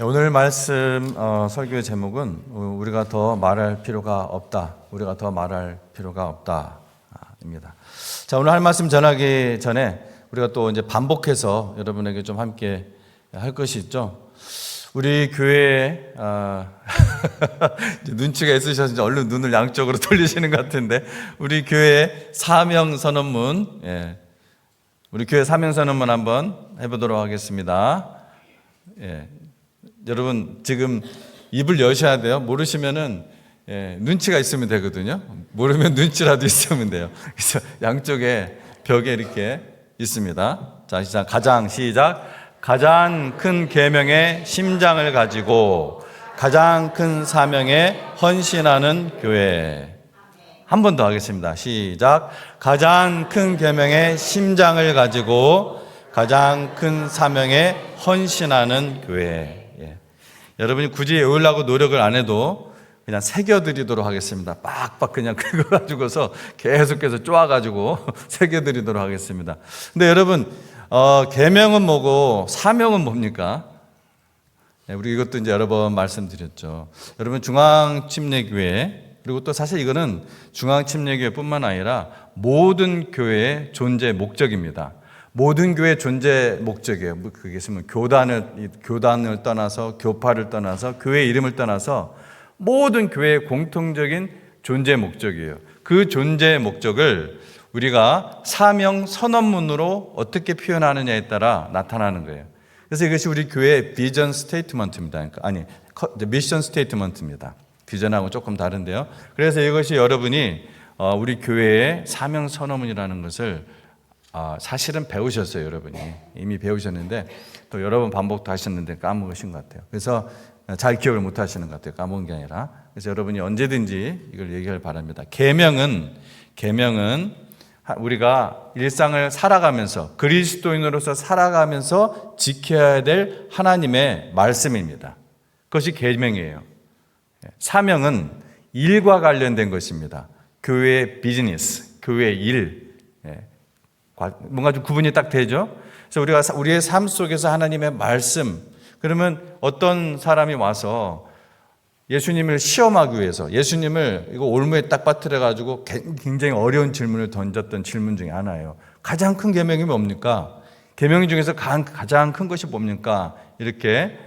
오늘 말씀 설교의 제목은 우리가 더 말할 필요가 없다. 우리가 더 말할 필요가 없다입니다. 자, 오늘 할 말씀 전하기 전에 우리가 또 이제 반복해서 여러분에게 좀 함께 할 것이 있죠. 우리 교회에 눈치가 있으셔서 이제 얼른 눈을 양쪽으로 돌리시는 것 같은데, 우리 교회 사명 선언문, 우리 교회 사명 선언문 한번 해보도록 하겠습니다. 여러분 지금 입을 여셔야 돼요. 모르시면은 눈치가 있으면 되거든요. 모르면 눈치라도 있으면 돼요. 그래서 양쪽에 벽에 이렇게 있습니다. 자, 시작. 가장 큰 계명의 심장을 가지고 가장 큰 사명에 헌신하는 교회. 한 번 더 하겠습니다. 시작. 가장 큰 계명의 심장을 가지고 가장 큰 사명에 헌신하는 교회. 여러분이 굳이 외우려고 노력을 안 해도 그냥 새겨드리도록 하겠습니다. 빡빡 그냥 그거 가지고서 계속해서 쪼아가지고 새겨드리도록 하겠습니다. 근데 여러분, 계명은 뭐고 사명은 뭡니까? 우리 이것도 이제 여러 번 말씀드렸죠. 여러분, 중앙침례교회, 그리고 또 사실 이거는 중앙침례교회뿐만 아니라 모든 교회의 존재 목적입니다. 모든 교회의 존재 목적이에요. 그게 있으면 교단을 떠나서, 교파를 떠나서, 교회 이름을 떠나서 모든 교회의 공통적인 존재 목적이에요. 그 존재 목적을 우리가 사명 선언문으로 어떻게 표현하느냐에 따라 나타나는 거예요. 그래서 이것이 우리 교회의 비전 스테이트먼트입니다. 미션 스테이트먼트입니다. 비전하고 조금 다른데요. 그래서 이것이 여러분이 우리 교회의 사명 선언문이라는 것을 사실은 배우셨어요. 여러분이 이미 배우셨는데 또 여러 번 반복도 하셨는데 까먹으신 것 같아요. 그래서 잘 기억을 못 하시는 것 같아요. 까먹은 게 아니라. 그래서 여러분이 언제든지 이걸 얘기할 바랍니다. 계명은 우리가 일상을 살아가면서, 그리스도인으로서 살아가면서 지켜야 될 하나님의 말씀입니다. 그것이 계명이에요. 사명은 일과 관련된 것입니다. 교회의 비즈니스, 교회의 일, 뭔가 좀 구분이 딱 되죠. 그래서 우리가 우리의 삶 속에서 하나님의 말씀, 그러면 어떤 사람이 와서 예수님을 시험하기 위해서, 예수님을 이거 올무에 딱 빠뜨려 가지고 굉장히 어려운 질문을 던졌던 질문 중에 하나예요. 가장 큰 계명이 뭡니까? 계명 중에서 가장 큰 것이 뭡니까? 이렇게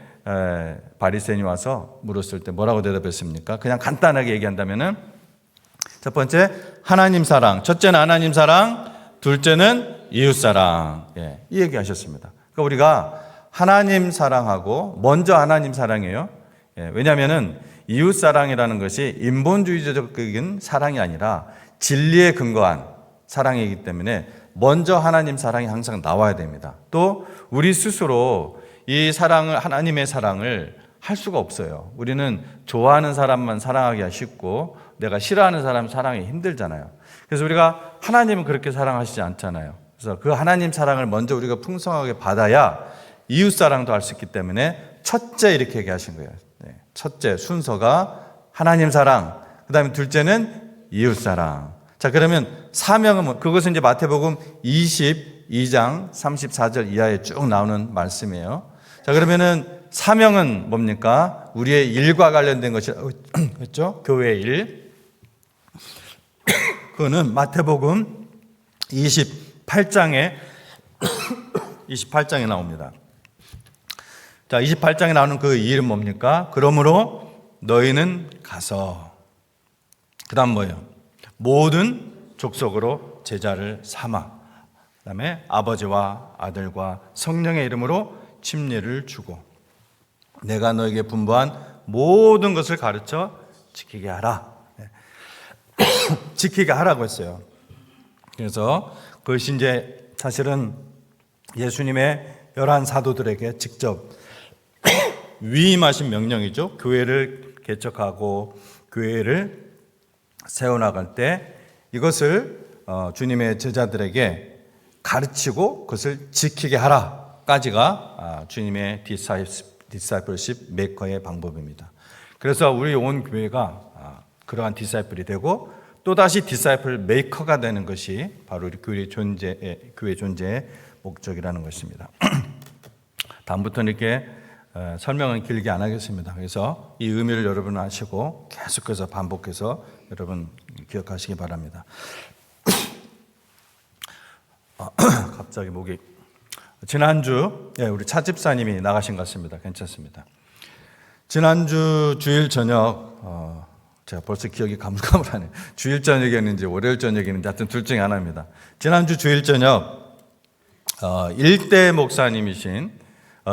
바리새인이 와서 물었을 때 뭐라고 대답했습니까? 그냥 간단하게 얘기한다면은, 첫 번째 하나님 사랑, 첫째는 하나님 사랑, 둘째는 이웃사랑. 이 얘기 하셨습니다. 그러니까 우리가 하나님 사랑하고 먼저 하나님 사랑이에요. 왜냐하면 이웃사랑이라는 것이 인본주의적인 사랑이 아니라 진리에 근거한 사랑이기 때문에 먼저 하나님 사랑이 항상 나와야 됩니다. 또 우리 스스로 이 사랑을, 하나님의 사랑을 할 수가 없어요. 우리는 좋아하는 사람만 사랑하기가 쉽고 내가 싫어하는 사람 사랑이 힘들잖아요. 그래서 우리가 하나님은 그렇게 사랑하시지 않잖아요. 그래서 그 하나님 사랑을 먼저 우리가 풍성하게 받아야 이웃 사랑도 할 수 있기 때문에 첫째 이렇게 얘기하신 거예요. 첫째 순서가 하나님 사랑, 그 다음에 둘째는 이웃 사랑. 자, 그러면 사명은 그것은 이제 마태복음 22장 34절 이하에 쭉 나오는 말씀이에요. 자, 그러면은 사명은 뭡니까? 우리의 일과 관련된 것이 그렇죠? 교회의 일. 그거는 마태복음 28장에 나옵니다. 자, 28장에 나오는 그 일은 뭡니까? 그러므로 너희는 가서, 그 다음 뭐예요? 모든 족속으로 제자를 삼아, 그 다음에 아버지와 아들과 성령의 이름으로 침례를 주고 내가 너에게 분부한 모든 것을 가르쳐 지키게 하라. 지키게 하라고 했어요. 그래서 그것이 이제 사실은 예수님의 11 사도들에게 직접 위임하신 명령이죠. 교회를 개척하고 교회를 세워나갈 때 이것을 주님의 제자들에게 가르치고 그것을 지키게 하라까지가 주님의 디사이플십 메이커의 방법입니다. 그래서 우리 온 교회가 그러한 디사이플이 되고 또다시 디사이플 메이커가 되는 것이 바로 우리 교회 존재의 목적이라는 것입니다. 다음부터는 이렇게 설명은 길게 안 하겠습니다. 그래서 이 의미를 여러분 아시고 계속해서 반복해서 여러분 기억하시기 바랍니다. 갑자기 목이 지난주 우리 차 집사님이 나가신 것 같습니다. 괜찮습니다. 지난주 주일 저녁 제가 벌써 기억이 가물가물하네요. 주일 저녁이었는지 월요일 저녁이었는지 하여튼 둘 중에 하나입니다. 지난주 주일 저녁 일대 목사님이신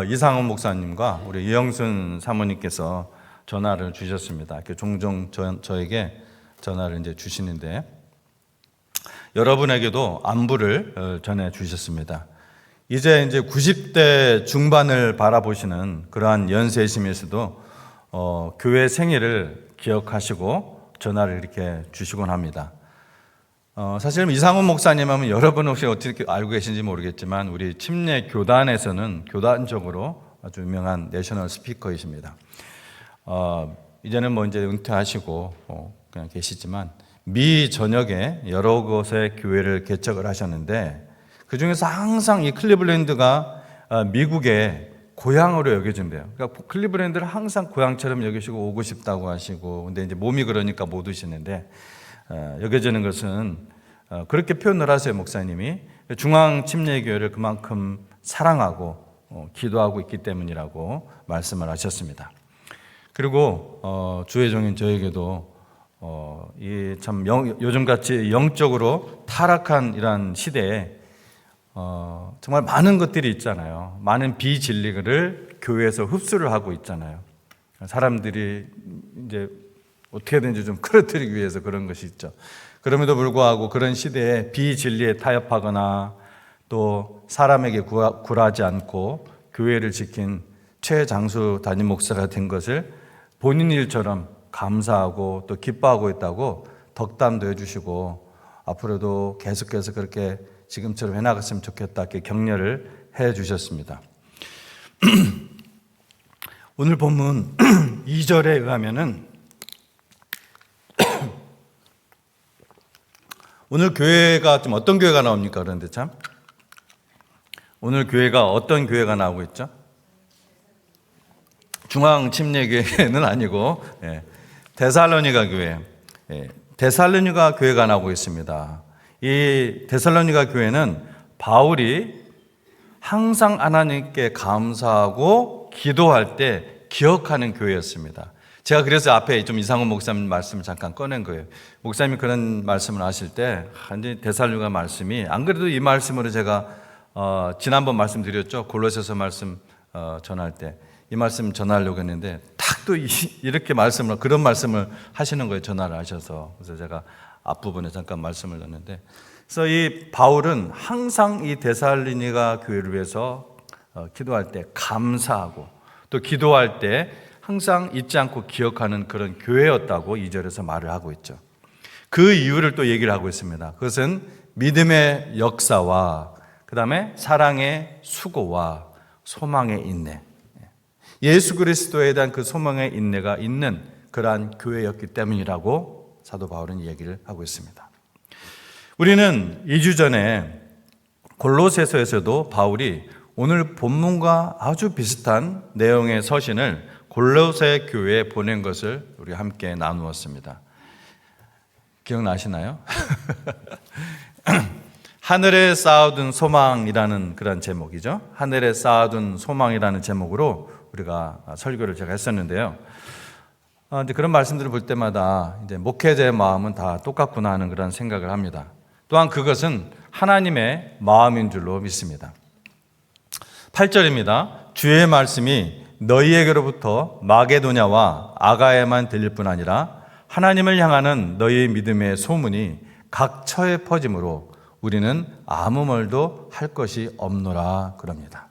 이상훈 목사님과 우리 이영순 사모님께서 전화를 주셨습니다. 종종 저에게 전화를 이제 주시는데 여러분에게도 안부를 전해 주셨습니다. 이제 90대 중반을 바라보시는 그러한 연세이시면서도 교회 생일을 기억하시고 전화를 이렇게 주시곤 합니다. 사실 이상훈 목사님 하면 여러분 혹시 어떻게 알고 계신지 모르겠지만 우리 침례 교단에서는 교단적으로 아주 유명한 내셔널 스피커이십니다. 이제는 이제 은퇴하시고 그냥 계시지만 미 전역에 여러 곳의 교회를 개척을 하셨는데 그 중에서 항상 이 클리블랜드가 미국의 고향으로 여겨진대요. 그러니까 클리블랜드를 항상 고향처럼 여기시고 오고 싶다고 하시고, 근데 이제 몸이 그러니까 못 오시는데 여겨지는 것은 그렇게 표현을 하세요. 목사님이 중앙 침례교회를 그만큼 사랑하고 기도하고 있기 때문이라고 말씀을 하셨습니다. 그리고 주의 종인 저에게도 요즘같이 영적으로 타락한 이러한 시대에 정말 많은 것들이 있잖아요. 많은 비진리를 교회에서 흡수를 하고 있잖아요. 사람들이 이제 어떻게든지 좀 끌어들이기 위해서 그런 것이 있죠. 그럼에도 불구하고 그런 시대에 비진리에 타협하거나 또 사람에게 굴하지 않고 교회를 지킨 최장수 담임 목사가 된 것을 본인 일처럼 감사하고 또 기뻐하고 있다고 덕담도 해주시고 앞으로도 계속해서 그렇게 지금처럼 해나갔으면 좋겠다 이렇게 격려를 해주셨습니다. 오늘 본문 2절에 의하면은 오늘 교회가 좀 어떤 교회가 나옵니까? 그런데 참 오늘 교회가 어떤 교회가 나오고 있죠? 중앙 침례교회는 아니고 데살로니가 교회, 데살로니가 교회가 나오고 있습니다. 이 데살로니가 교회는 바울이 항상 하나님께 감사하고 기도할 때 기억하는 교회였습니다. 제가 그래서 앞에 좀 이상훈 목사님 말씀을 잠깐 꺼낸 거예요. 목사님이 그런 말씀을 하실 때 완전히 데살로니가 말씀이 안 그래도 이 말씀으로 제가 지난번 말씀드렸죠. 골로새서 말씀 전할 때 이 말씀 전하려고 했는데 딱 또 이렇게 그런 말씀을 하시는 거예요. 전화를 하셔서. 그래서 제가 앞부분에 잠깐 말씀을 넣었는데, 그래서 이 바울은 항상 이 데살로니가 교회를 위해서 기도할 때 감사하고 또 기도할 때 항상 잊지 않고 기억하는 그런 교회였다고 2절에서 말을 하고 있죠. 그 이유를 또 얘기를 하고 있습니다. 그것은 믿음의 역사와 그 다음에 사랑의 수고와 소망의 인내, 예수 그리스도에 대한 그 소망의 인내가 있는 그러한 교회였기 때문이라고 사도 바울은 얘기를 하고 있습니다. 우리는 2주 전에 골로새서에서도 바울이 오늘 본문과 아주 비슷한 내용의 서신을 골로새 교회에 보낸 것을 우리 함께 나누었습니다. 기억나시나요? 하늘에 쌓아둔 소망이라는 그런 제목이죠. 하늘에 쌓아둔 소망이라는 제목으로 우리가 설교를 제가 했었는데요. 근데 그런 말씀들을 볼 때마다 이제 목회자의 마음은 다 똑같구나 하는 그런 생각을 합니다. 또한 그것은 하나님의 마음인 줄로 믿습니다. 8절입니다. 주의 말씀이 너희에게로부터 마게도냐와 아가야에만 들릴 뿐 아니라 하나님을 향하는 너희의 믿음의 소문이 각 처에 퍼짐으로 우리는 아무 말도 할 것이 없노라 그럽니다.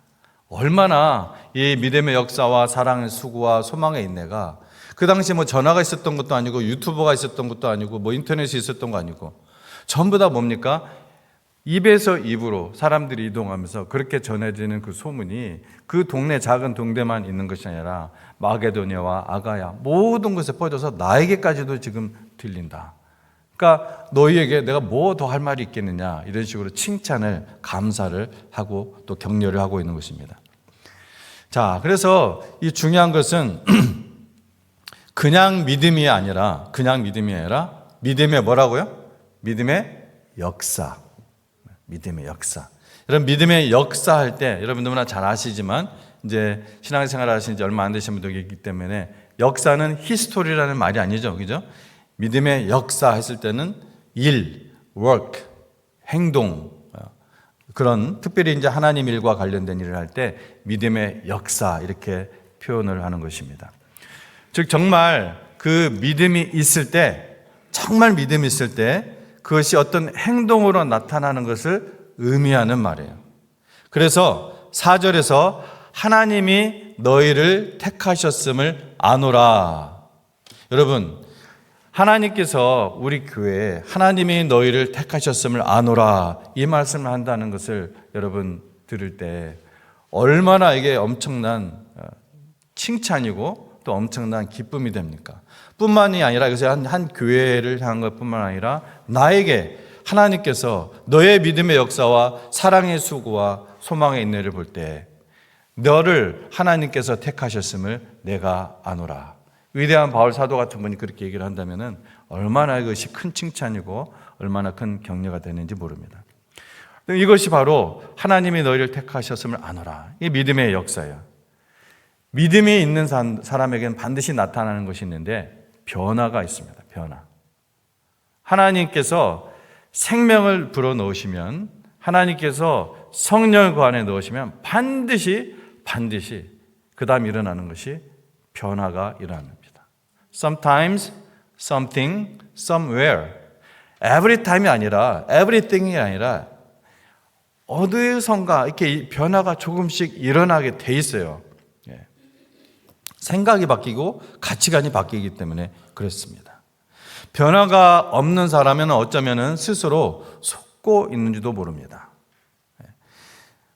얼마나 이 믿음의 역사와 사랑의 수고와 소망의 인내가 그 당시에 전화가 있었던 것도 아니고 유튜버가 있었던 것도 아니고 인터넷이 있었던 거 아니고 전부 다 뭡니까? 입에서 입으로 사람들이 이동하면서 그렇게 전해지는 그 소문이 그 동네 작은 동네만 있는 것이 아니라 마게도냐와 아가야 모든 곳에 퍼져서 나에게까지도 지금 들린다. 그러니까 너희에게 내가 뭐 더 할 말이 있겠느냐 이런 식으로 칭찬을 감사를 하고 또 격려를 하고 있는 것입니다. 자, 그래서 이 중요한 것은 그냥 믿음이 아니라 믿음의 뭐라고요? 믿음의 역사. 믿음의 역사. 여러분, 믿음의 역사 할 때 여러분 너무나 잘 아시지만 이제 신앙생활 하신 지 얼마 안 되신 분들이 있기 때문에 역사는 히스토리라는 말이 아니죠. 그죠? 믿음의 역사 했을 때는 일, work, 행동, 그런 특별히 이제 하나님 일과 관련된 일을 할 때 믿음의 역사 이렇게 표현을 하는 것입니다. 즉 정말 그 믿음이 있을 때, 정말 믿음이 있을 때 그것이 어떤 행동으로 나타나는 것을 의미하는 말이에요. 그래서 4절에서 하나님이 너희를 택하셨음을 아노라. 여러분, 하나님께서 우리 교회에 하나님이 너희를 택하셨음을 아노라 이 말씀을 한다는 것을 여러분 들을 때 얼마나 이게 엄청난 칭찬이고 또 엄청난 기쁨이 됩니까? 뿐만이 아니라 그래서 한 교회를 향한 것뿐만 아니라 나에게 하나님께서 너의 믿음의 역사와 사랑의 수고와 소망의 인내를 볼 때 너를 하나님께서 택하셨음을 내가 아노라. 위대한 바울 사도 같은 분이 그렇게 얘기를 한다면 얼마나 이것이 큰 칭찬이고 얼마나 큰 격려가 되는지 모릅니다. 이것이 바로 하나님이 너희를 택하셨음을 아노라. 이 믿음의 역사예요. 믿음이 있는 사람에게는 반드시 나타나는 것이 있는데 변화가 있습니다. 변화. 하나님께서 생명을 불어넣으시면, 하나님께서 성령을 그 안에 넣으시면 반드시 그 다음 일어나는 것이 변화가 일어납니다. Sometimes, something, somewhere. Every time이 아니라, everything이 아니라 어디선가 이렇게 변화가 조금씩 일어나게 돼 있어요. 생각이 바뀌고 가치관이 바뀌기 때문에 그렇습니다. 변화가 없는 사람은 어쩌면 스스로 속고 있는지도 모릅니다.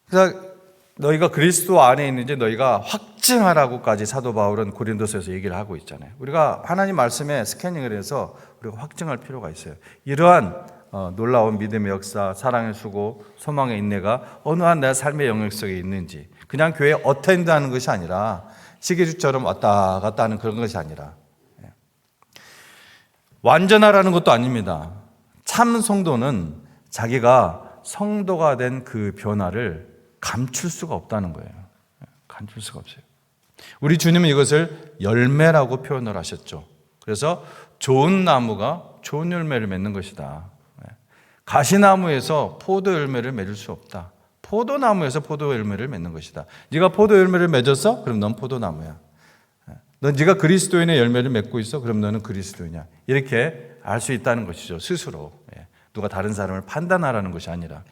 그래서 너희가 그리스도 안에 있는지 너희가 확증하라고까지 사도 바울은 고린도서에서 얘기를 하고 있잖아요. 우리가 하나님 말씀에 스캐닝을 해서 우리가 확증할 필요가 있어요. 이러한 놀라운 믿음의 역사, 사랑의 수고, 소망의 인내가 어느 한 내 삶의 영역 속에 있는지, 그냥 교회에 어텐드하는 것이 아니라 시계주처럼 왔다 갔다 하는 그런 것이 아니라 완전하라는 것도 아닙니다. 참 성도는 자기가 성도가 된 그 변화를 감출 수가 없다는 거예요. 감출 수가 없어요. 우리 주님은 이것을 열매라고 표현을 하셨죠. 그래서 좋은 나무가 좋은 열매를 맺는 것이다. 가시나무에서 포도 열매를 맺을 수 없다. 포도나무에서 포도 열매를 맺는 것이다. 네가 포도 열매를 맺었어? 그럼 넌 포도나무야. 네가 그리스도인의 열매를 맺고 있어? 그럼 너는 그리스도인이야. 이렇게 알 수 있다는 것이죠. 스스로. 누가 다른 사람을 판단하라는 것이 아니라.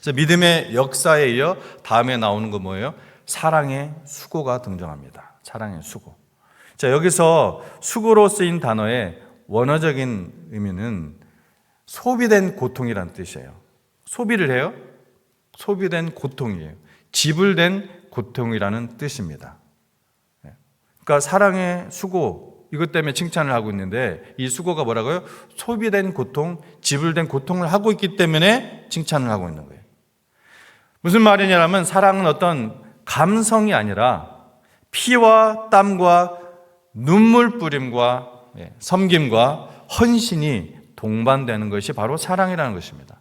그래서 믿음의 역사에 이어 다음에 나오는 거 뭐예요? 사랑의 수고가 등장합니다. 사랑의 수고. 자, 여기서 수고로 쓰인 단어의 원어적인 의미는 소비된 고통이라는 뜻이에요. 소비를 해요? 소비된 고통이에요. 지불된 고통이라는 뜻입니다. 그러니까 사랑의 수고, 이것 때문에 칭찬을 하고 있는데 이 수고가 뭐라고요? 소비된 고통, 지불된 고통을 하고 있기 때문에 칭찬을 하고 있는 거예요. 무슨 말이냐면 사랑은 어떤 감성이 아니라 피와 땀과 눈물 뿌림과 섬김과 헌신이 동반되는 것이 바로 사랑이라는 것입니다.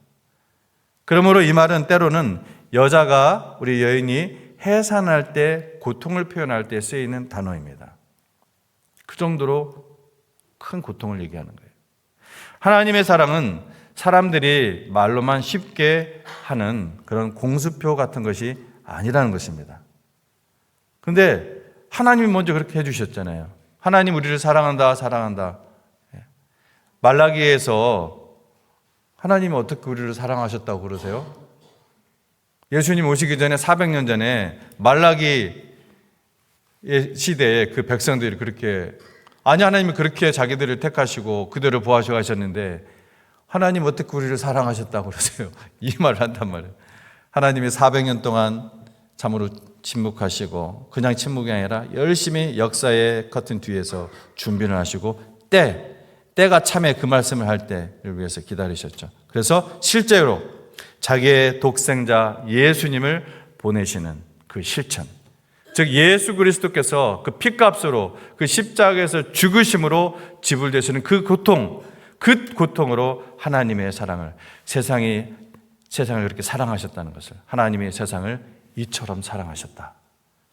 그러므로 이 말은 때로는 여자가, 우리 여인이 해산할 때, 고통을 표현할 때 쓰이는 단어입니다. 그 정도로 큰 고통을 얘기하는 거예요. 하나님의 사랑은 사람들이 말로만 쉽게 하는 그런 공수표 같은 것이 아니라는 것입니다. 그런데 하나님이 먼저 그렇게 해주셨잖아요. 하나님 우리를 사랑한다, 사랑한다. 말라기에서 하나님이 어떻게 우리를 사랑하셨다고 그러세요? 예수님 오시기 전에 400년 전에 말라기 시대에 그 백성들이 그렇게, 아니 하나님이 그렇게 자기들을 택하시고 그들을 보호하셔 하셨는데 하나님 어떻게 우리를 사랑하셨다고 그러세요? 이 말을 한단 말이에요. 하나님이 400년 동안 참으로 침묵하시고 그냥 침묵이 아니라 열심히 역사의 커튼 뒤에서 준비를 하시고 때가 참에 그 말씀을 할 때를 위해서 기다리셨죠. 그래서 실제로 자기의 독생자 예수님을 보내시는 그 실천, 즉 예수 그리스도께서 그 피값으로 그 십자가에서 죽으심으로 지불되시는 그 고통으로 하나님의 사랑을 세상을 그렇게 사랑하셨다는 것을, 하나님의 세상을 이처럼 사랑하셨다.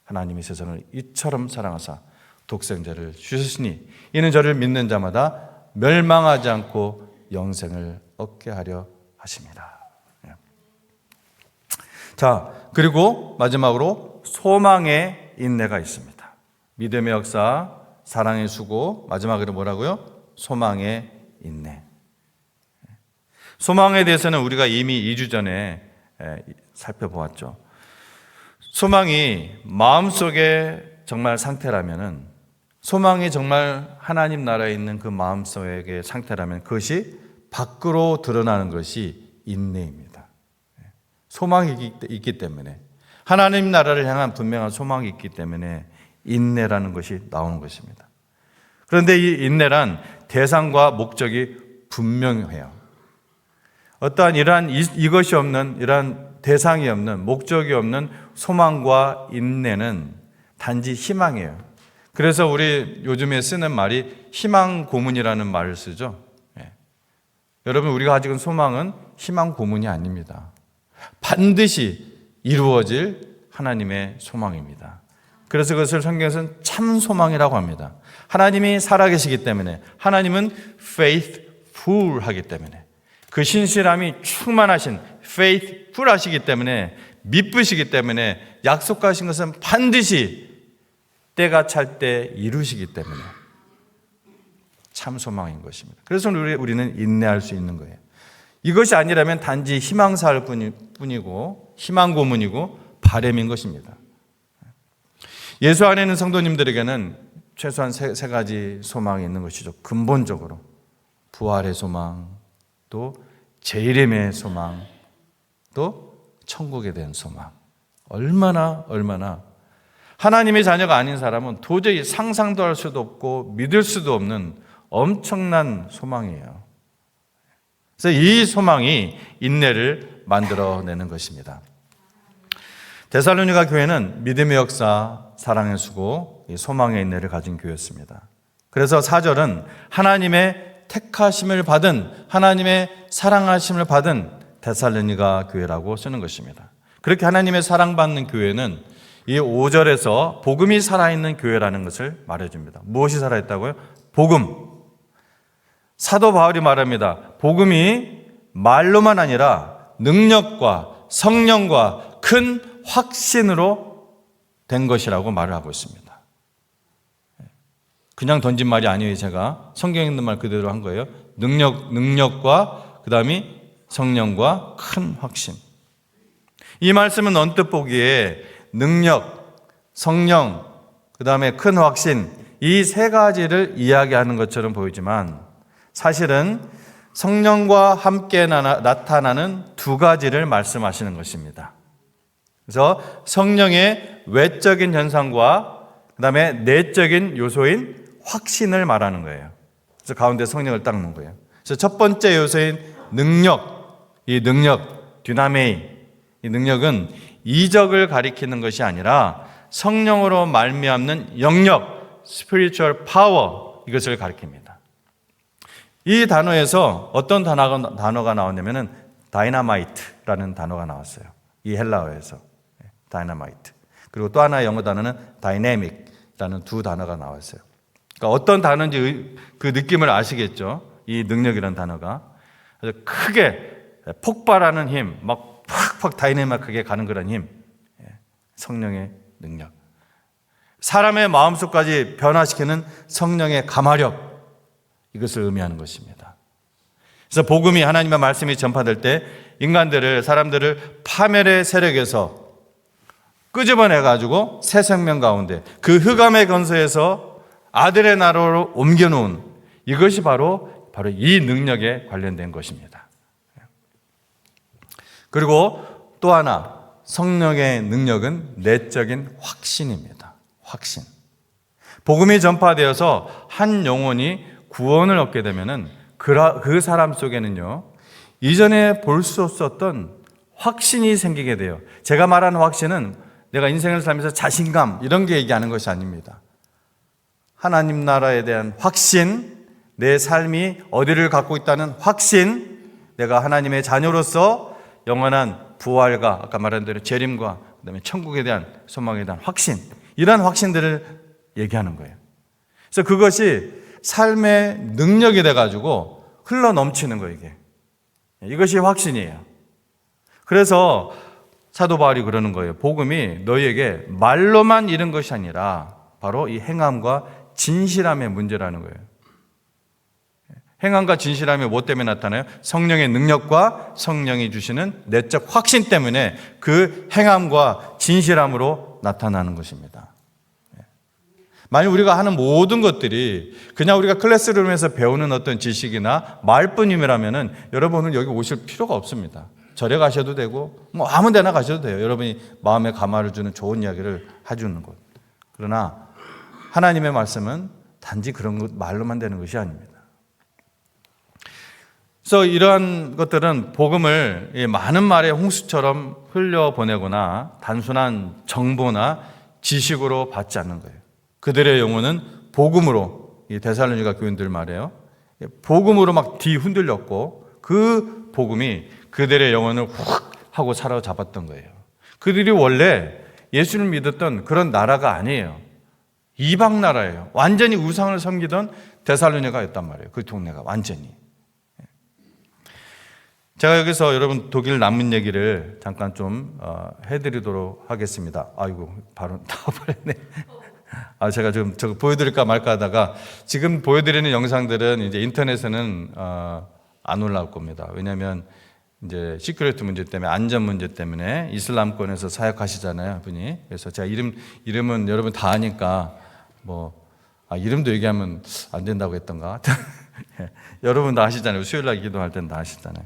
하나님의 세상을 이처럼 사랑하사 독생자를 주셨으니 이는 저를 믿는 자마다 멸망하지 않고 영생을 얻게 하려 하십니다. 자, 그리고 마지막으로 소망의 인내가 있습니다. 믿음의 역사, 사랑의 수고, 마지막으로 뭐라고요? 소망의 인내. 소망에 대해서는 우리가 이미 2주 전에 살펴보았죠. 소망이 마음속에 정말 상태라면은, 소망이 정말 하나님 나라에 있는 그 마음속의 상태라면 그것이 밖으로 드러나는 것이 인내입니다. 소망이 있기 때문에, 하나님 나라를 향한 분명한 소망이 있기 때문에 인내라는 것이 나오는 것입니다. 그런데 이 인내란 대상과 목적이 분명해요. 어떠한 이것이 없는, 이러한 대상이 없는, 목적이 없는 소망과 인내는 단지 희망이에요. 그래서 우리 요즘에 쓰는 말이 희망 고문이라는 말을 쓰죠. 여러분, 우리가 가지고 있는 소망은 희망 고문이 아닙니다. 반드시 이루어질 하나님의 소망입니다. 그래서 그것을 성경에서는 참 소망이라고 합니다. 하나님이 살아계시기 때문에, 하나님은 faithful 하기 때문에, 그 신실함이 충만하신 faithful 하시기 때문에, 믿으시기 때문에 약속하신 것은 반드시 때가 찰 때 이루시기 때문에 참 소망인 것입니다. 그래서 우리는 인내할 수 있는 거예요. 이것이 아니라면 단지 희망사할 뿐이고 희망 고문이고 바램인 것입니다. 예수 안에 있는 성도님들에게는 최소한 세 가지 소망이 있는 것이죠. 근본적으로 부활의 소망, 또 재림의 소망, 또 천국에 대한 소망. 얼마나 하나님의 자녀가 아닌 사람은 도저히 상상도 할 수도 없고 믿을 수도 없는 엄청난 소망이에요. 그래서 이 소망이 인내를 만들어내는 것입니다. 데살로니가 교회는 믿음의 역사, 사랑의 수고, 소망의 인내를 가진 교회였습니다. 그래서 4절은 하나님의 택하심을 받은, 하나님의 사랑하심을 받은 데살로니가 교회라고 쓰는 것입니다. 그렇게 하나님의 사랑받는 교회는 이 5절에서 복음이 살아있는 교회라는 것을 말해줍니다. 무엇이 살아있다고요? 복음. 사도 바울이 말합니다. 복음이 말로만 아니라 능력과 성령과 큰 확신으로 된 것이라고 말을 하고 있습니다. 그냥 던진 말이 아니에요. 제가 성경에 있는 말 그대로 한 거예요. 능력과 그 다음이 성령과 큰 확신. 이 말씀은 언뜻 보기에 능력, 성령, 그 다음에 큰 확신, 이 세 가지를 이야기하는 것처럼 보이지만 사실은 성령과 함께 나타나는 두 가지를 말씀하시는 것입니다. 그래서 성령의 외적인 현상과 그 다음에 내적인 요소인 확신을 말하는 거예요. 그래서 가운데 성령을 딱 놓은 거예요. 그래서 첫 번째 요소인 능력, 이 능력, dynamein, 이 능력은 이적을 가리키는 것이 아니라 성령으로 말미암는 영역, spiritual power, 이것을 가리킵니다. 이 단어에서 어떤 단어가 나왔냐면은 dynamite라는 단어가 나왔어요. 이 헬라어에서 dynamite. 그리고 또 하나의 영어 단어는 dynamic라는 두 단어가 나왔어요. 그러니까 어떤 단어인지 그 느낌을 아시겠죠? 이 능력이라는 단어가 아주 크게 폭발하는 힘, 막 팍팍 다이내믹하게 가는 그런 힘, 성령의 능력, 사람의 마음속까지 변화시키는 성령의 가마력, 이것을 의미하는 것입니다. 그래서 복음이, 하나님의 말씀이 전파될 때 사람들을 파멸의 세력에서 끄집어내가지고 새 생명 가운데 그 흑암의 건서에서 아들의 나라로 옮겨놓은, 이것이 바로 이 능력에 관련된 것입니다. 그리고 또 하나, 성령의 능력은 내적인 확신입니다. 확신. 복음이 전파되어서 한 영혼이 구원을 얻게 되면은 그 사람 속에는요, 이전에 볼 수 없었던 확신이 생기게 돼요. 제가 말하는 확신은 내가 인생을 살면서 자신감 이런 게 얘기하는 것이 아닙니다. 하나님 나라에 대한 확신, 내 삶이 어디를 갖고 있다는 확신, 내가 하나님의 자녀로서 영원한 부활과 아까 말한 대로 재림과 그다음에 천국에 대한 소망에 대한 확신, 이러한 확신들을 얘기하는 거예요. 그래서 그것이 삶의 능력이 돼가지고 흘러 넘치는 거예요. 이것이 확신이에요. 그래서 사도 바울이 그러는 거예요. 복음이 너희에게 말로만 이른 것이 아니라 바로 이 행함과 진실함의 문제라는 거예요. 행함과 진실함이 무엇 때문에 나타나요? 성령의 능력과 성령이 주시는 내적 확신 때문에 그 행함과 진실함으로 나타나는 것입니다. 만약 우리가 하는 모든 것들이 그냥 우리가 클래스룸에서 배우는 어떤 지식이나 말뿐임이라면은 여러분은 여기 오실 필요가 없습니다. 절에 가셔도 되고 뭐 아무 데나 가셔도 돼요. 여러분이 마음에 감화를 주는 좋은 이야기를 해주는 곳. 그러나 하나님의 말씀은 단지 그런 것 말로만 되는 것이 아닙니다. 그래서 이러한 것들은 복음을 많은 말의 홍수처럼 흘려보내거나 단순한 정보나 지식으로 받지 않는 거예요. 그들의 영혼은 복음으로, 이 데살로니가 교인들 말이에요. 복음으로 막 뒤흔들렸고 그 복음이 그들의 영혼을 훅 하고 사로잡았던 거예요. 그들이 원래 예수를 믿었던 그런 나라가 아니에요. 이방 나라예요. 완전히 우상을 섬기던 데살로니가였단 말이에요. 그 동네가 완전히. 제가 여기서 여러분 독일 난민 얘기를 잠깐 좀 해드리도록 하겠습니다. 아이고 바로 나와버렸네. 제가 지금 저거 보여드릴까 말까 하다가 지금 보여드리는 영상들은 이제 인터넷에는 안 올라올 겁니다. 왜냐하면 이제 시큐리티 문제 때문에, 안전 문제 때문에 이슬람권에서 사역하시잖아요, 분이. 그래서 제가 이름은 여러분 다 아니까 이름도 얘기하면 안 된다고 했던가. 여러분 다 아시잖아요. 수요일날 기도할 때는 다 아시잖아요.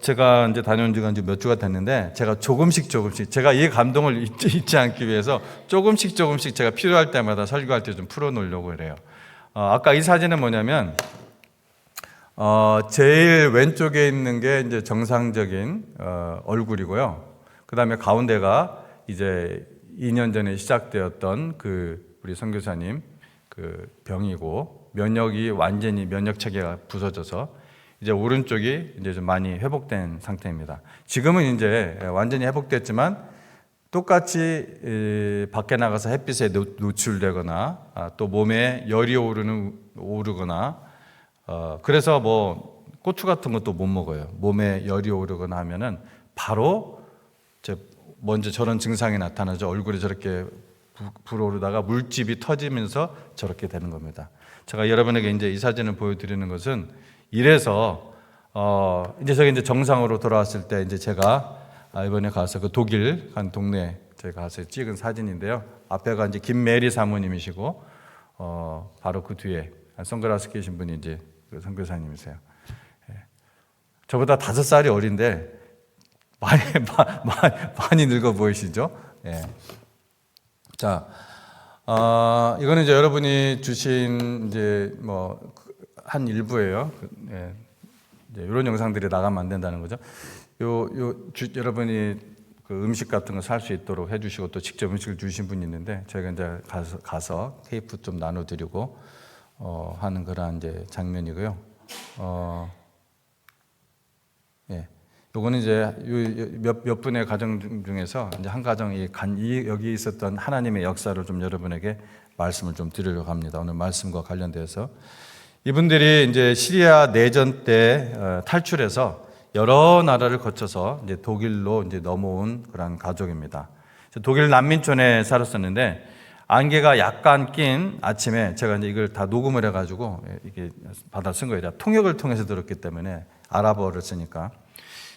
제가 이제 다녀온 지가 이제 몇 주가 됐는데, 제가 조금씩 제가 이 감동을 잊지 않기 위해서 조금씩 제가 필요할 때마다 설교할 때 좀 풀어놓으려고 그래요. 아까 이 사진은 뭐냐면, 제일 왼쪽에 있는 게 이제 정상적인 얼굴이고요. 그 다음에 가운데가 이제 2년 전에 시작되었던 우리 선교사님 병이고, 완전히 면역 체계가 부서져서 이제 오른쪽이 이제 좀 많이 회복된 상태입니다. 지금은 이제 완전히 회복됐지만 똑같이 밖에 나가서 햇빛에 노출되거나 또 몸에 열이 오르거나 그래서 고추 같은 것도 못 먹어요. 몸에 열이 오르거나 하면은 바로 먼저 저런 증상이 나타나죠. 얼굴이 저렇게 불오르다가 물집이 터지면서 저렇게 되는 겁니다. 제가 여러분에게 이제 이 사진을 보여드리는 것은 이래서 이제 정상으로 돌아왔을 때 이제 제가 이번에 가서 그 독일 한 동네 제가 가서 찍은 사진인데요. 앞에가 이제 김메리 사모님이시고 바로 그 뒤에 선글라스 끼신 분이 이제 그 선교사님이세요. 저보다 5살이 어린데 많이 늙어 보이시죠? 예. 자, 이거는 이제 여러분이 주신 이제 한 일부예요. 예. 이제 이런 영상들이 나가면 안 된다는 거죠. 여러분이 그 음식 같은 거 살 수 있도록 해주시고 또 직접 음식을 주신 분이 있는데 저희가 이제 가서 케이크 좀 나눠드리고 하는 그런 이제 장면이고요. 예. 요거는 이제 몇 분의 가정 중에서 이제 한 가정이 여기 있었던 하나님의 역사를 좀 여러분에게 말씀을 좀 드리려고 합니다. 오늘 말씀과 관련돼서 이분들이 이제 시리아 내전 때 탈출해서 여러 나라를 거쳐서 이제 독일로 이제 넘어온 그런 가족입니다. 독일 난민촌에 살았었는데 안개가 약간 낀 아침에 제가 이제 이걸 다 녹음을 해가지고 이게 받아 쓴 거예요. 통역을 통해서 들었기 때문에 아랍어를 쓰니까.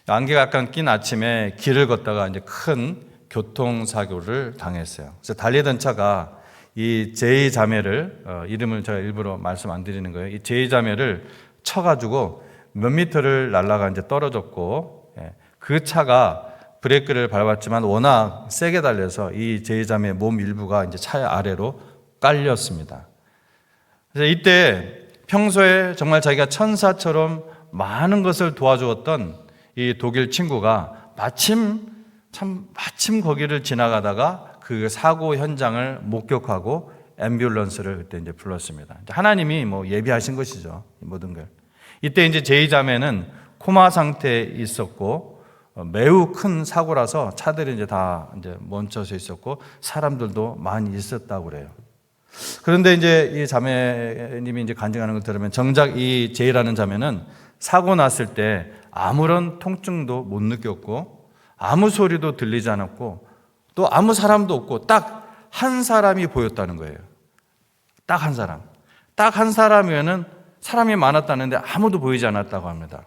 안개가 약간 낀 아침에 길을 걷다가 이제 큰 교통사고를 당했어요. 그래서 달리던 차가 이 제이 자매를, 이름을 제가 일부러 말씀 안 드리는 거예요. 이 제이 자매를 쳐가지고 몇 미터를 날아가 이제 떨어졌고, 그 차가 브레이크를 밟았지만 워낙 세게 달려서 이 제이 자매의 몸 일부가 이제 차 아래로 깔렸습니다. 그래서 이때 평소에 정말 자기가 천사처럼 많은 것을 도와주었던 이 독일 친구가 마침 참 마침 거기를 지나가다가 그 사고 현장을 목격하고 앰뷸런스를 그때 이제 불렀습니다. 하나님이 뭐 예비하신 것이죠. 모든 걸. 이때 이제 제2자매는 코마 상태에 있었고 매우 큰 사고라서 차들이 이제 다 이제 멈춰서 있었고 사람들도 많이 있었다고 그래요. 그런데 이제 이 자매님이 이제 간증하는 걸 들으면 정작 이 제이라는 자매는 사고 났을 때 아무런 통증도 못 느꼈고 아무 소리도 들리지 않았고 또 아무 사람도 없고 딱 한 사람이 보였다는 거예요. 딱 한 사람. 딱 한 사람이면은 사람이 많았다는데 아무도 보이지 않았다고 합니다.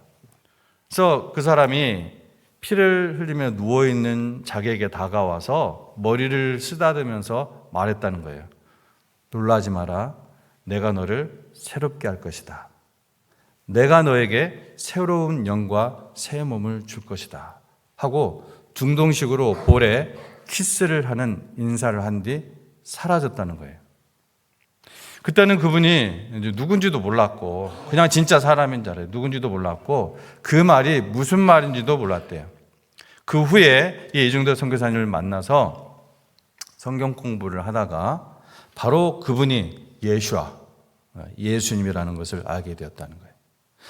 그래서 그 사람이 피를 흘리며 누워있는 자기에게 다가와서 머리를 쓰다듬으면서 말했다는 거예요. 놀라지 마라. 내가 너를 새롭게 할 것이다. 내가 너에게 새로운 영과 새 몸을 줄 것이다. 하고 중동식으로 볼에 키스를 하는 인사를 한 뒤 사라졌다는 거예요. 그때는 그분이 누군지도 몰랐고 그냥 진짜 사람인 줄 알아요. 누군지도 몰랐고 그 말이 무슨 말인지도 몰랐대요. 그 후에 이 이중대 선교사님을 만나서 성경 공부를 하다가 바로 그분이 예수와 예수님이라는 것을 알게 되었다는 거예요.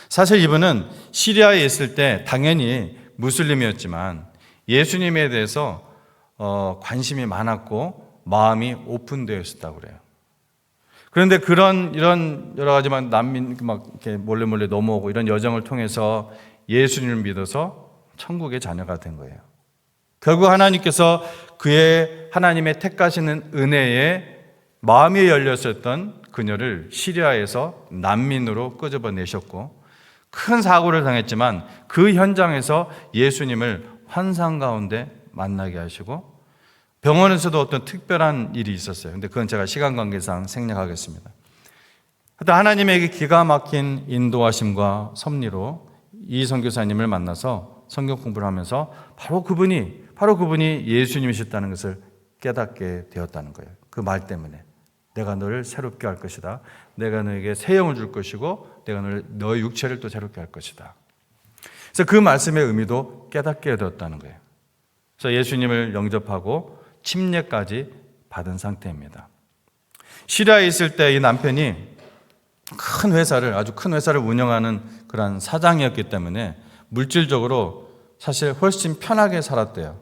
사실 이분은 시리아에 있을 때 당연히 무슬림이었지만 예수님에 대해서 관심이 많았고 마음이 오픈되어 있었다고 그래요. 그런데 이런 여러 가지만 난민 막 이렇게 몰래 넘어오고 이런 여정을 통해서 예수님을 믿어서 천국의 자녀가 된 거예요. 결국 하나님께서 하나님의 택하시는 은혜에 마음이 열렸었던 그녀를 시리아에서 난민으로 끄집어내셨고 큰 사고를 당했지만 그 현장에서 예수님을 환상 가운데 만나게 하시고 병원에서도 어떤 특별한 일이 있었어요. 근데 그건 제가 시간 관계상 생략하겠습니다. 하여튼 하나님에게 기가 막힌 인도하심과 섭리로 이 선교사님을 만나서 성경 공부를 하면서 바로 그분이 예수님이셨다는 것을 깨닫게 되었다는 거예요. 그 말 때문에 내가 너를 새롭게 할 것이다. 내가 너에게 새 영을 줄 것이고 내가 너의 육체를 또 새롭게 할 것이다. 그래서 그 말씀의 의미도 깨닫게 되었다는 거예요. 그래서 예수님을 영접하고 침례까지 받은 상태입니다. 시리아에 있을 때 이 남편이 아주 큰 회사를 운영하는 그런 사장이었기 때문에 물질적으로 사실 훨씬 편하게 살았대요.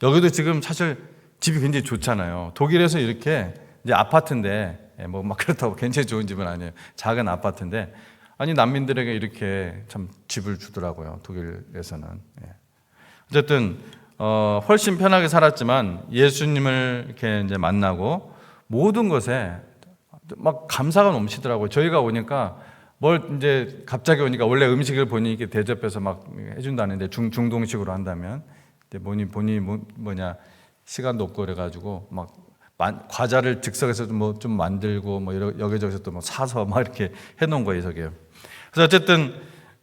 여기도 지금 사실 집이 굉장히 좋잖아요. 독일에서 이렇게 이제 아파트인데 뭐 막 그렇다고 굉장히 좋은 집은 아니에요. 작은 아파트인데 아니 난민들에게 이렇게 참 집을 주더라고요. 독일에서는. 어쨌든 훨씬 편하게 살았지만 예수님을 이렇게 이제 만나고 모든 것에 막 감사가 넘치더라고요. 저희가 오니까 이제 갑자기 오니까 원래 음식을 본인이 이렇게 대접해서 막 해준다는데 중동식으로 한다면 본인이 시간도 없고 그래가지고 막 과자를 즉석에서 좀 만들고 여기저기서 또 사서 막 이렇게 해놓은 거예요, 저게요. 그래서 어쨌든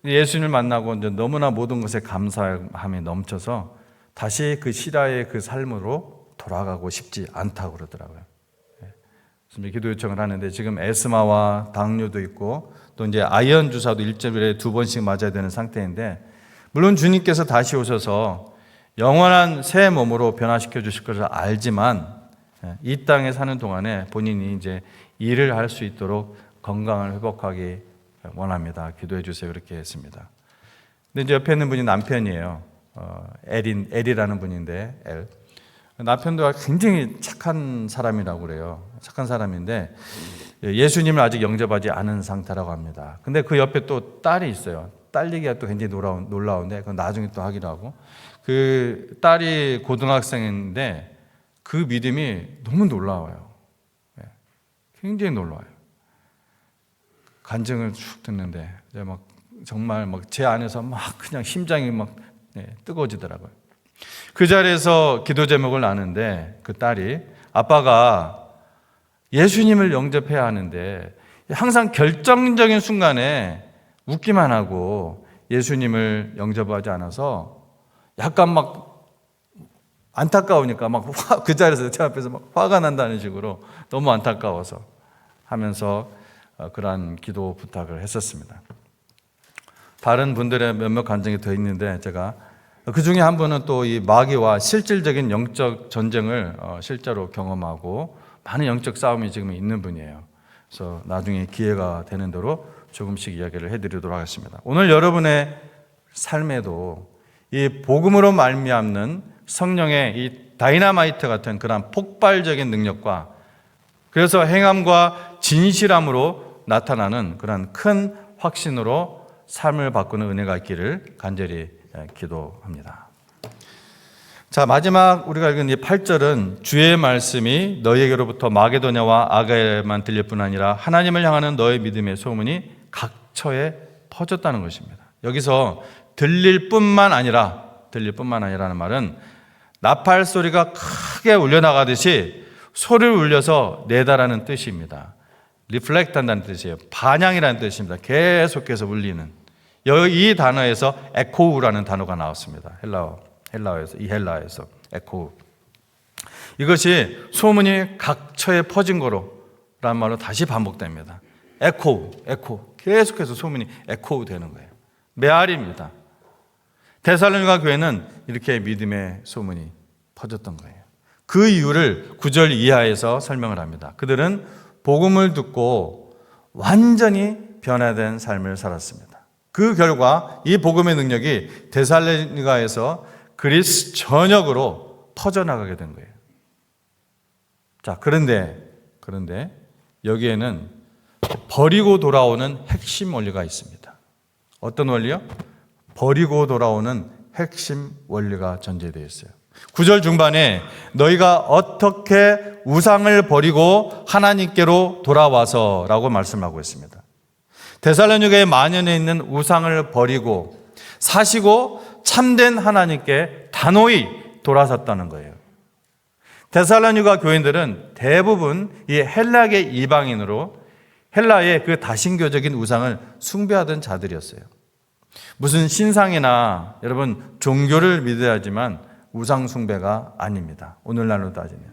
예수님을 만나고 이제 너무나 모든 것에 감사함이 넘쳐서 다시 그 시라의 그 삶으로 돌아가고 싶지 않다고 그러더라고요. 그래서 기도 요청을 하는데 지금 에스마와 당뇨도 있고 또 이제 아이언 주사도 일주일에 2번씩 맞아야 되는 상태인데 물론 주님께서 다시 오셔서 영원한 새 몸으로 변화시켜 주실 것을 알지만 이 땅에 사는 동안에 본인이 이제 일을 할 수 있도록 건강을 회복하기 원합니다. 기도해 주세요. 이렇게 했습니다. 근데 이제 옆에 있는 분이 남편이에요. 엘이라는 분인데 남편도 굉장히 착한 사람이라고 그래요. 착한 사람인데 예수님을 아직 영접하지 않은 상태라고 합니다. 근데 그 옆에 또 딸이 있어요. 딸 얘기가 또 굉장히 놀라운데 그건 나중에 또 하기로 하고 그 딸이 고등학생인데 그 믿음이 너무 놀라워요. 굉장히 놀라워요. 간증을 쭉 듣는데 정말 제 안에서 그냥 심장이 뜨거워지더라고요. 그 자리에서 기도 제목을 나누는데 그 딸이 아빠가 예수님을 영접해야 하는데 항상 결정적인 순간에 웃기만 하고 예수님을 영접하지 않아서 약간 안타까우니까 그 자리에서 제 앞에서 화가 난다는 식으로 너무 안타까워서 하면서 그러한 기도 부탁을 했었습니다. 다른 분들의 몇몇 간증이 더 있는데 제가 그 중에 한 분은 또 이 마귀와 실질적인 영적 전쟁을 실제로 경험하고 많은 영적 싸움이 지금 있는 분이에요. 그래서 나중에 기회가 되는 대로 조금씩 이야기를 해드리도록 하겠습니다. 오늘 여러분의 삶에도 이 복음으로 말미암는 성령의 이 다이나마이트 같은 그런 폭발적인 능력과 그래서 행함과 진실함으로 나타나는 그런 큰 확신으로 삶을 바꾸는 은혜가 있기를 간절히 기도합니다. 자, 마지막 우리가 읽은 이 8절은 주의 말씀이 너희에게로부터 마게도냐와 아가야만 들릴 뿐 아니라 하나님을 향하는 너의 믿음의 소문이 각처에 퍼졌다는 것입니다. 여기서 들릴 뿐만 아니라는 말은 나팔 소리가 크게 울려나가듯이 소리를 울려서 내다라는 뜻입니다. 리플렉트 한다는 뜻이에요. 반향이라는 뜻입니다. 계속해서 울리는. 이 단어에서 에코우라는 단어가 나왔습니다. 헬라어에서 에코우. 이것이 소문이 각처에 퍼진 거로라는 말로 다시 반복됩니다. 에코우. 계속해서 소문이 에코우 되는 거예요. 메아리입니다. 데살로니가 교회는 이렇게 믿음의 소문이 퍼졌던 거예요. 그 이유를 9절 이하에서 설명을 합니다. 그들은 복음을 듣고 완전히 변화된 삶을 살았습니다. 그 결과 이 복음의 능력이 데살로니가에서 그리스 전역으로 퍼져나가게 된 거예요. 자, 그런데 여기에는 버리고 돌아오는 핵심 원리가 있습니다. 어떤 원리요? 버리고 돌아오는 핵심 원리가 전제되어 있어요. 9절 중반에 너희가 어떻게 우상을 버리고 하나님께로 돌아와서라고 말씀하고 있습니다. 데살로니가에 만연해 있는 우상을 버리고 사시고 참된 하나님께 단호히 돌아섰다는 거예요. 데살로니가 교인들은 대부분 이 헬라계 이방인으로 헬라의 그 다신교적인 우상을 숭배하던 자들이었어요. 무슨 신상이나 여러분 종교를 믿어야지만 우상 숭배가 아닙니다. 오늘날로 따지면.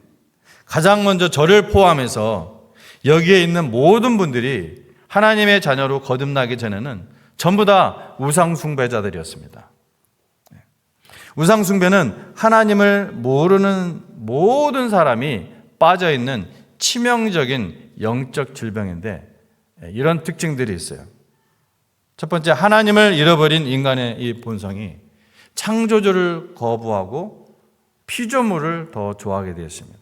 가장 먼저 저를 포함해서 여기에 있는 모든 분들이 하나님의 자녀로 거듭나기 전에는 전부 다 우상 숭배자들이었습니다. 우상 숭배는 하나님을 모르는 모든 사람이 빠져있는 치명적인 영적 질병인데 이런 특징들이 있어요. 첫 번째, 하나님을 잃어버린 인간의 이 본성이 창조주를 거부하고 피조물을 더 좋아하게 되었습니다.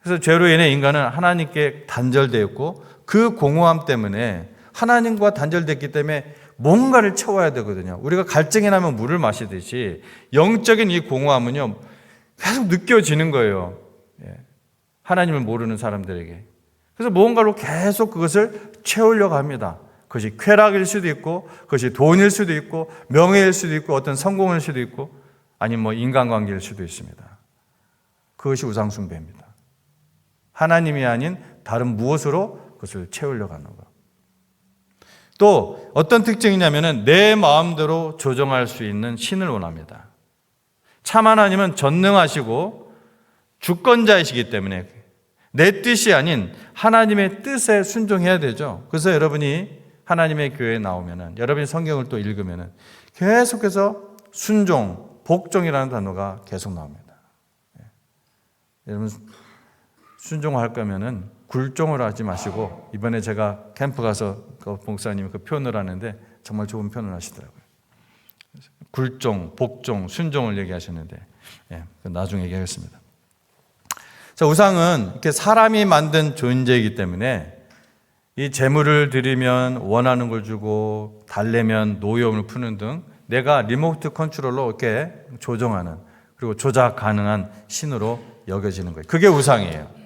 그래서 죄로 인해 인간은 하나님께 단절되었고 그 공허함 때문에 하나님과 단절됐기 때문에 뭔가를 채워야 되거든요. 우리가 갈증이 나면 물을 마시듯이 영적인 이 공허함은요 계속 느껴지는 거예요. 하나님을 모르는 사람들에게. 그래서 무언가로 계속 그것을 채우려고 합니다. 그것이 쾌락일 수도 있고, 그것이 돈일 수도 있고, 명예일 수도 있고, 어떤 성공일 수도 있고, 아니면 인간관계일 수도 있습니다. 그것이 우상숭배입니다. 하나님이 아닌 다른 무엇으로 그것을 채우려고 하는 것. 또 어떤 특징이냐면은 내 마음대로 조정할 수 있는 신을 원합니다. 참 하나님은 전능하시고 주권자이시기 때문에 내 뜻이 아닌 하나님의 뜻에 순종해야 되죠. 그래서 여러분이 하나님의 교회에 나오면은 여러분이 성경을 또 읽으면은 계속해서 순종, 복종이라는 단어가 계속 나옵니다. 여러분 순종할 거면은 굴종을 하지 마시고 이번에 제가 캠프 가서 그 목사님이 그 표현을 하는데 정말 좋은 표현을 하시더라고요. 굴종, 복종, 순종을 얘기하셨는데 나중에 얘기하겠습니다. 자, 우상은 이렇게 사람이 만든 존재이기 때문에 이 재물을 드리면 원하는 걸 주고 달래면 노여움을 푸는 등 내가 리모트 컨트롤로 이렇게 조정하는 그리고 조작 가능한 신으로 여겨지는 거예요. 그게 우상이에요.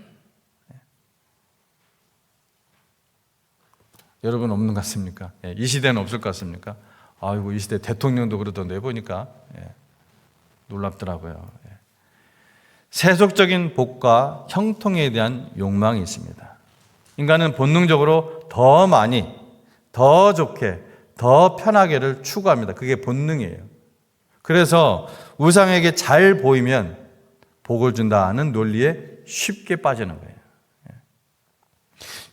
여러분 없는 것 같습니까? 이 시대는 없을 것 같습니까? 아이고, 이 시대 대통령도 그러던데 보니까 놀랍더라고요. 세속적인 복과 형통에 대한 욕망이 있습니다. 인간은 본능적으로 더 많이, 더 좋게, 더 편하게를 추구합니다. 그게 본능이에요. 그래서 우상에게 잘 보이면 복을 준다는 논리에 쉽게 빠지는 거예요.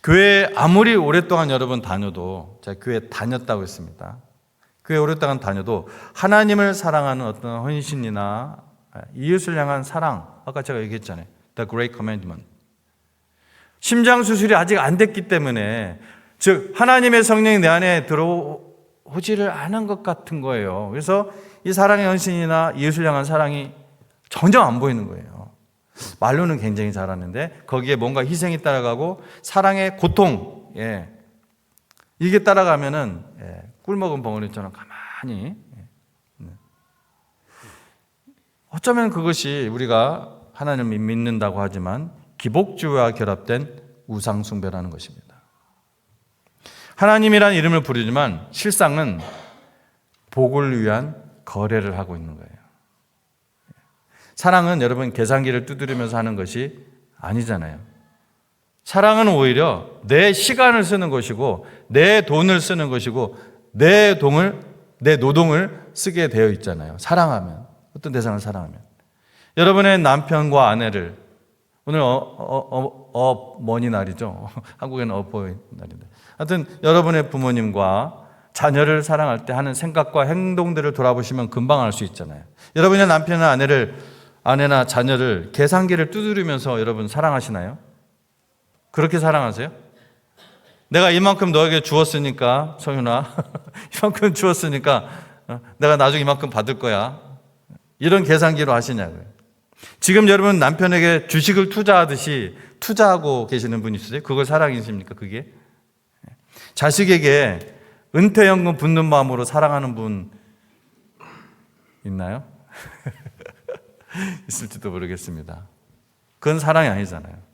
교회에 아무리 오랫동안 여러분 다녀도 제가 교회에 다녔다고 했습니다. 교회 오랫동안 다녀도 하나님을 사랑하는 어떤 헌신이나 이웃을 향한 사랑, 아까 제가 얘기했잖아요. The Great Commandment. 심장 수술이 아직 안 됐기 때문에, 즉 하나님의 성령이 내 안에 들어오지를 않은 것 같은 거예요. 그래서 이 사랑의 헌신이나 이웃을 향한 사랑이 전혀 안 보이는 거예요. 말로는 굉장히 잘하는데 거기에 뭔가 희생이 따라가고 사랑의 고통, 이게 따라가면은 꿀먹은 벙어리처럼 가만히, 어쩌면 그것이 우리가 하나님을 믿는다고 하지만 기복주의와 결합된 우상숭배라는 것입니다. 하나님이라는 이름을 부르지만 실상은 복을 위한 거래를 하고 있는 거예요. 사랑은 여러분 계산기를 두드리면서 하는 것이 아니잖아요. 사랑은 오히려 내 시간을 쓰는 것이고 내 돈을 쓰는 것이고 내 노동을 쓰게 되어 있잖아요. 사랑하면, 어떤 대상을 사랑하면. 여러분의 남편과 아내를, 오늘 어머니 날이죠. 한국에는 어버이 날인데, 하여튼 여러분의 부모님과 자녀를 사랑할 때 하는 생각과 행동들을 돌아보시면 금방 알 수 있잖아요. 여러분의 남편이나 아내나 자녀를 계산기를 두드리면서 여러분 사랑하시나요? 그렇게 사랑하세요? 내가 이만큼 너에게 주었으니까, 성윤아, 이만큼 주었으니까 내가 나중에 이만큼 받을 거야. 이런 계산기로 하시냐고요. 지금 여러분 남편에게 주식을 투자하듯이 투자하고 계시는 분 있으세요? 그걸 사랑이십니까, 그게? 자식에게 은퇴연금 붓는 마음으로 사랑하는 분 있나요? 있을지도 모르겠습니다. 그건 사랑이 아니잖아요.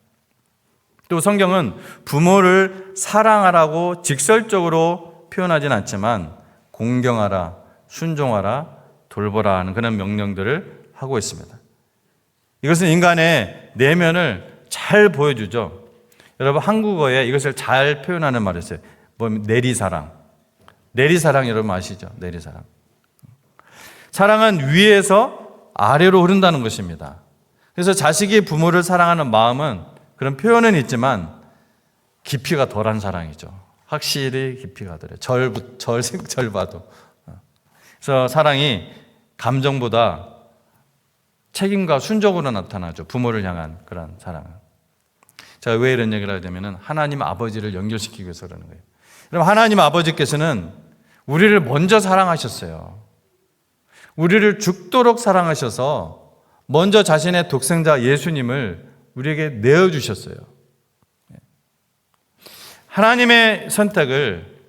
또 성경은 부모를 사랑하라고 직설적으로 표현하진 않지만 공경하라, 순종하라, 돌보라 하는 그런 명령들을 하고 있습니다. 이것은 인간의 내면을 잘 보여주죠. 여러분 한국어에 이것을 잘 표현하는 말이 있어요. 내리사랑. 내리사랑 여러분 아시죠? 내리사랑. 사랑은 위에서 아래로 흐른다는 것입니다. 그래서 자식이 부모를 사랑하는 마음은 그런 표현은 있지만 깊이가 덜한 사랑이죠. 확실히 깊이가 덜해요. 절 봐도. 그래서 사랑이 감정보다 책임과 순종으로 나타나죠. 부모를 향한 그런 사랑은. 제가 왜 이런 얘기를 하냐면 하나님 아버지를 연결시키기 위해서 그러는 거예요. 그럼 하나님 아버지께서는 우리를 먼저 사랑하셨어요. 우리를 죽도록 사랑하셔서 먼저 자신의 독생자 예수님을 우리에게 내어주셨어요. 하나님의 선택을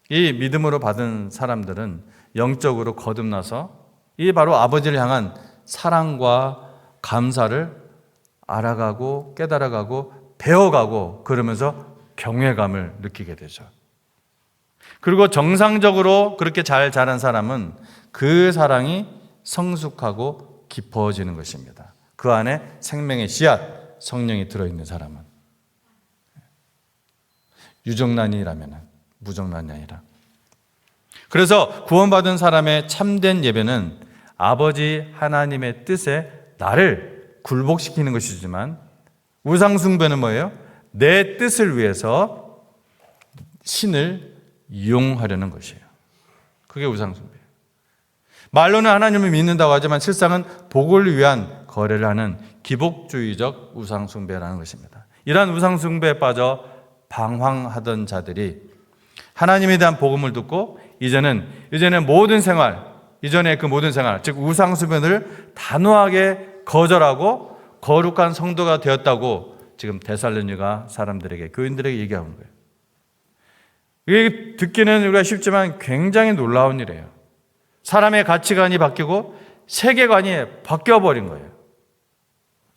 이 믿음으로 받은 사람들은 영적으로 거듭나서 이 바로 아버지를 향한 사랑과 감사를 알아가고 깨달아가고 배워가고 그러면서 경외감을 느끼게 되죠. 그리고 정상적으로 그렇게 잘 자란 사람은 그 사랑이 성숙하고 깊어지는 것입니다. 그 안에 생명의 씨앗, 성령이 들어있는 사람은. 유정란이라면 무정란이 아니라. 그래서 구원받은 사람의 참된 예배는 아버지 하나님의 뜻에 나를 굴복시키는 것이지만 우상숭배는 뭐예요? 내 뜻을 위해서 신을 이용하려는 것이에요. 그게 우상숭배예요. 말로는 하나님을 믿는다고 하지만 실상은 복을 위한 거래를 하는 기복주의적 우상숭배라는 것입니다. 이러한 우상숭배에 빠져 방황하던 자들이 하나님에 대한 복음을 듣고 이제는 모든 생활, 이전의 그 모든 생활, 즉 우상숭배를 단호하게 거절하고 거룩한 성도가 되었다고 지금 데살로니가 사람들에게, 교인들에게 얘기하는 거예요. 이게 듣기는 우리가 쉽지만 굉장히 놀라운 일이에요. 사람의 가치관이 바뀌고 세계관이 바뀌어버린 거예요.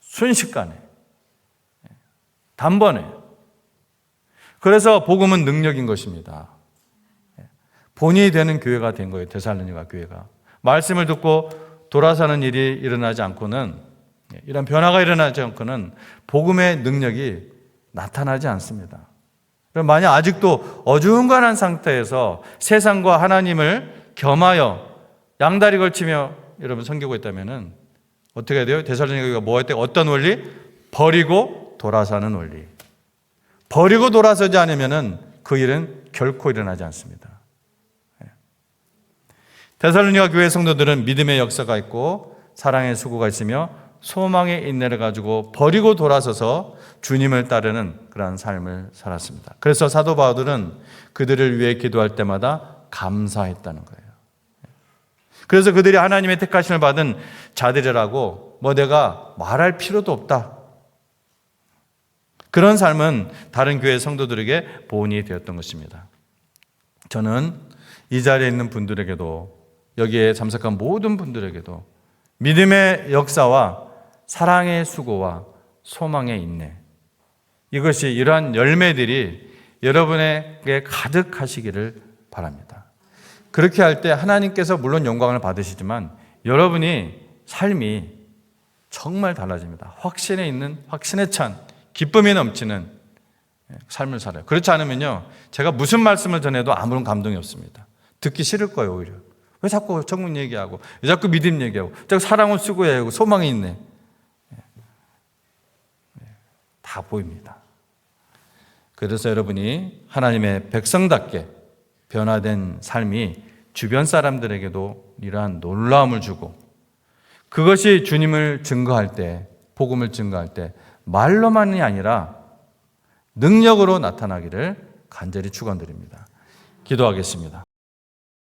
순식간에, 단번에. 그래서 복음은 능력인 것입니다. 본이 되는 교회가 된 거예요. 데살로니가 교회가. 말씀을 듣고 돌아서는 일이 일어나지 않고는, 이런 변화가 일어나지 않고는 복음의 능력이 나타나지 않습니다. 만약 아직도 어중간한 상태에서 세상과 하나님을 겸하여 양다리 걸치며 여러분 섬기고 있다면 어떻게 해야 돼요? 데살로니가 교회가 뭐 할 때 어떤 원리? 버리고 돌아서는 원리. 버리고 돌아서지 않으면 그 일은 결코 일어나지 않습니다. 데살로니가 교회 성도들은 믿음의 역사가 있고 사랑의 수고가 있으며 소망의 인내를 가지고 버리고 돌아서서 주님을 따르는 그러한 삶을 살았습니다. 그래서 사도 바울은 그들을 위해 기도할 때마다 감사했다는 거예요. 그래서 그들이 하나님의 택하심을 받은 자들이라고 내가 말할 필요도 없다. 그런 삶은 다른 교회 성도들에게 보온이 되었던 것입니다. 저는 이 자리에 있는 분들에게도, 여기에 참석한 모든 분들에게도 믿음의 역사와 사랑의 수고와 소망의 인내, 이것이 이러한 열매들이 여러분에게 가득하시기를 바랍니다. 그렇게 할 때 하나님께서 물론 영광을 받으시지만 여러분이 삶이 정말 달라집니다. 확신에 있는, 확신에 찬, 기쁨이 넘치는 삶을 살아요. 그렇지 않으면요, 제가 무슨 말씀을 전해도 아무런 감동이 없습니다. 듣기 싫을 거예요. 오히려 왜 자꾸 천국 얘기하고, 왜 자꾸 믿음 얘기하고, 자꾸 사랑을 수고해야 하고, 소망이 있네, 다 보입니다. 그래서 여러분이 하나님의 백성답게 변화된 삶이 주변 사람들에게도 이러한 놀라움을 주고, 그것이 주님을 증거할 때, 복음을 증거할 때 말로만이 아니라 능력으로 나타나기를 간절히 축원드립니다. 기도하겠습니다.